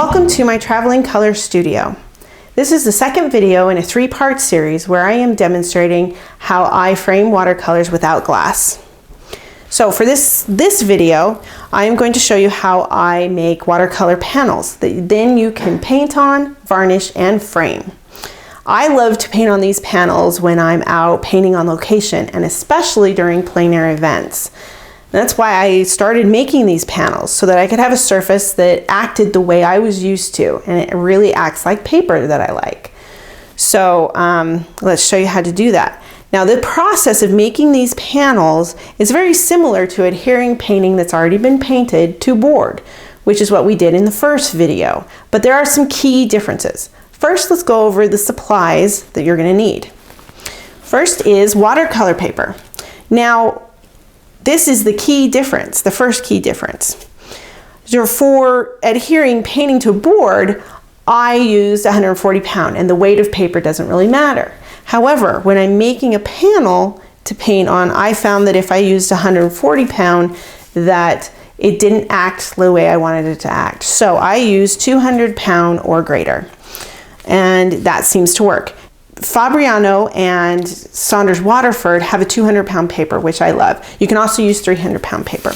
Welcome to my Traveling Color Studio. This is the second video in a three-part series where I am demonstrating how I frame watercolors without glass. So for this video, I am going to show you how I make watercolor panels that then you can paint on, varnish, and frame. I love to paint on these panels when I'm out painting on location, and especially during plein air events. That's why I started making these panels, so that I could have a surface that acted the way I was used to, and it really acts like paper that I like. So let's show you how to do that. Now, the process of making these panels is very similar to adhering painting that's already been painted to board, which is what we did in the first video, but there are some key differences. First, let's go over the supplies that you're going to need. First is watercolor paper. Now, this is the key difference, the first key difference. So for adhering painting to board, I used 140 pound, and the weight of paper doesn't really matter. However, when I'm making a panel to paint on, I found that if I used 140 pound, that it didn't act the way I wanted it to act. So I used 200 pound or greater, and that seems to work. Fabriano and Saunders Waterford have a 200 pound paper, which I love. You can also use 300 pound paper.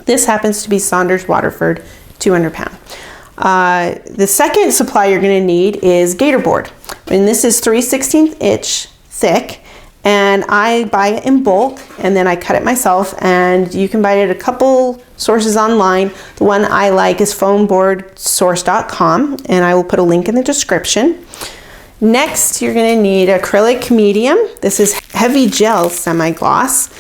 This happens to be Saunders Waterford 200 pound. The second supply you're going to need is Gatorboard, and this is 3/16 inch thick, and I buy it in bulk and then I cut it myself, and you can buy it at a couple sources online. The one I like is foamboardsource.com, and I will put a link in the description. Next, you're going to need acrylic medium. This is heavy gel semi-gloss,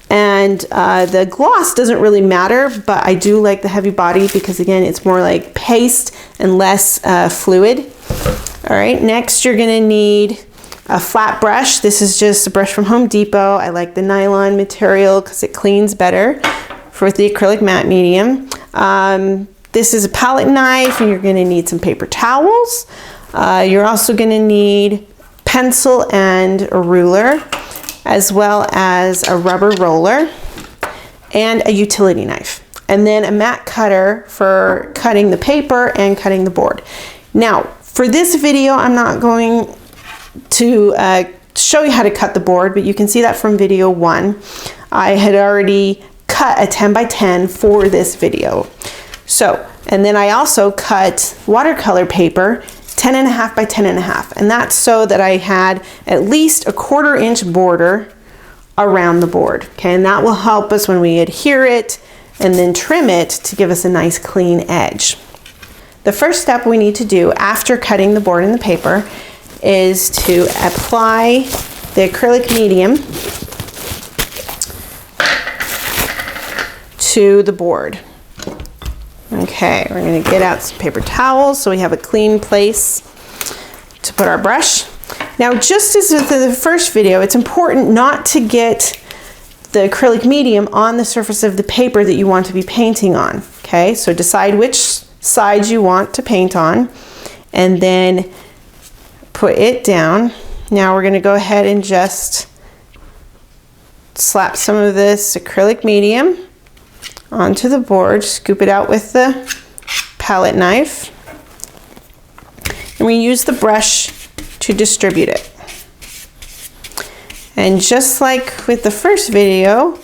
and the gloss doesn't really matter, but I do like the heavy body because, again, it's more like paste and less fluid. All right, next you're going to need a flat brush. This is just a brush from Home Depot. I like the nylon material because it cleans better for the acrylic matte medium. This is a palette knife, and you're going to need some paper towels. You're also going to need pencil and a ruler, as well as a rubber roller and a utility knife, and then a mat cutter for cutting the paper and cutting the board. Now, for this video, I'm not going to show you how to cut the board, but you can see that from video 1. I had already cut a 10 by 10 for this video. So, and then I also cut watercolor paper 10.5 by 10.5, and that's so that I had at least a 1/4 inch border around the board. Okay, and that will help us when we adhere it and then trim it to give us a nice clean edge. The first step we need to do after cutting the board and the paper is to apply the acrylic medium to the board. Okay, we're going to get out some paper towels so we have a clean place to put our brush. Now, just as with the first video, it's important not to get the acrylic medium on the surface of the paper that you want to be painting on. Okay, so decide which side you want to paint on, and then put it down. Now we're going to go ahead and just slap some of this acrylic medium onto the board, scoop it out with the palette knife, and we use the brush to distribute it. And just like with the first video,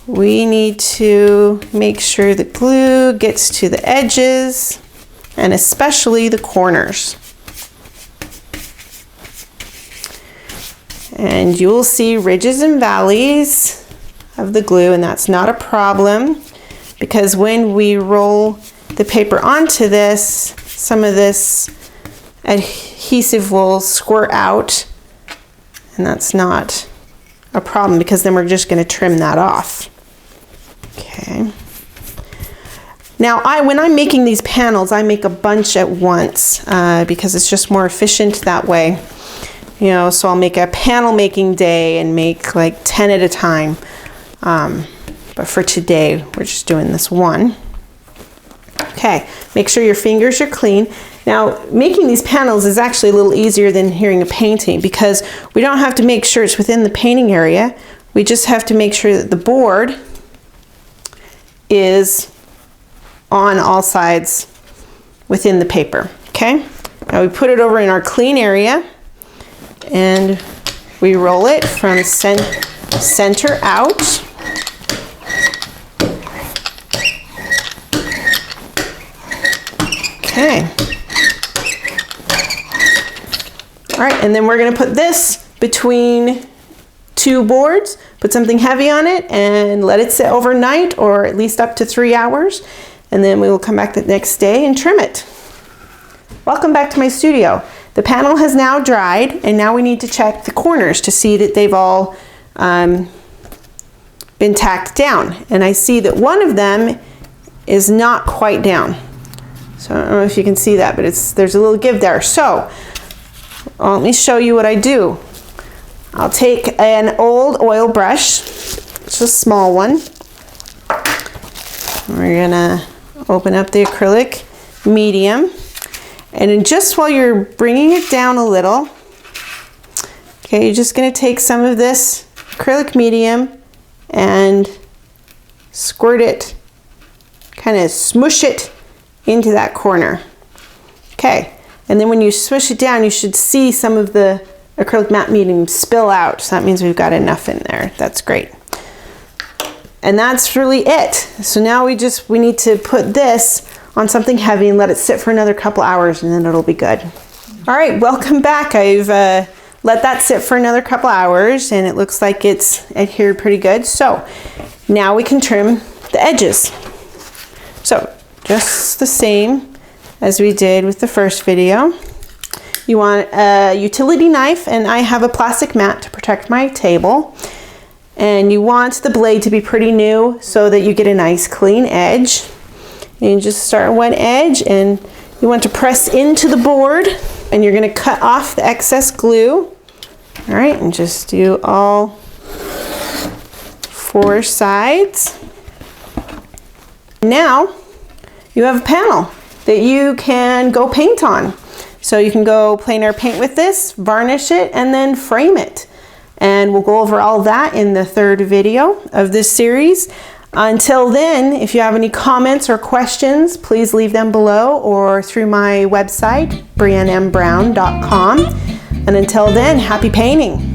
we need to make sure the glue gets to the edges and especially the corners. And you will see ridges and valleys of the glue, and that's not a problem, because when we roll the paper onto this, some of this adhesive will squirt out, and that's not a problem because then we're just going to trim that off. Okay. Now, when I'm making these panels, I make a bunch at once because it's just more efficient that way. You know, so I'll make a panel making day and make like 10 at a time. But for today, we're just doing this one. Okay, make sure your fingers are clean. Now, making these panels is actually a little easier than adhering a painting because we don't have to make sure it's within the painting area. We just have to make sure that the board is on all sides within the paper, okay? Now we put it over in our clean area and we roll it from center out. Okay. All right, and then we're gonna put this between two boards, put something heavy on it and let it sit overnight or at least up to 3 hours. And then we will come back the next day and trim it. Welcome back to my studio. The panel has now dried and now we need to check the corners to see that they've all been tacked down. And I see that one of them is not quite down. So I don't know if you can see that, but there's a little give there. So let me show you what I do. I'll take an old oil brush, it's a small one. We're gonna open up the acrylic medium, and then just while you're bringing it down a little, okay, you're just gonna take some of this acrylic medium and squirt it, kind of smush it into that corner. Okay, and then when you smush it down, you should see some of the acrylic matte medium spill out. So that means we've got enough in there. That's great. And that's really it. So now we need to put this on something heavy and let it sit for another couple hours and then it'll be good. All right, welcome back. I've let that sit for another couple hours and it looks like it's adhered pretty good. So now we can trim the edges. So just the same as we did with the first video. You want a utility knife, and I have a plastic mat to protect my table. And you want the blade to be pretty new so that you get a nice clean edge. And you just start on one edge and you want to press into the board and you're gonna cut off the excess glue. All right, and just do all 4 sides. Now you have a panel that you can go paint on. So you can go plein air paint with this, varnish it, and then frame it. And we'll go over all that in the 3rd video of this series. Until then, if you have any comments or questions, please leave them below or through my website, briennembrown.com. And until then, happy painting.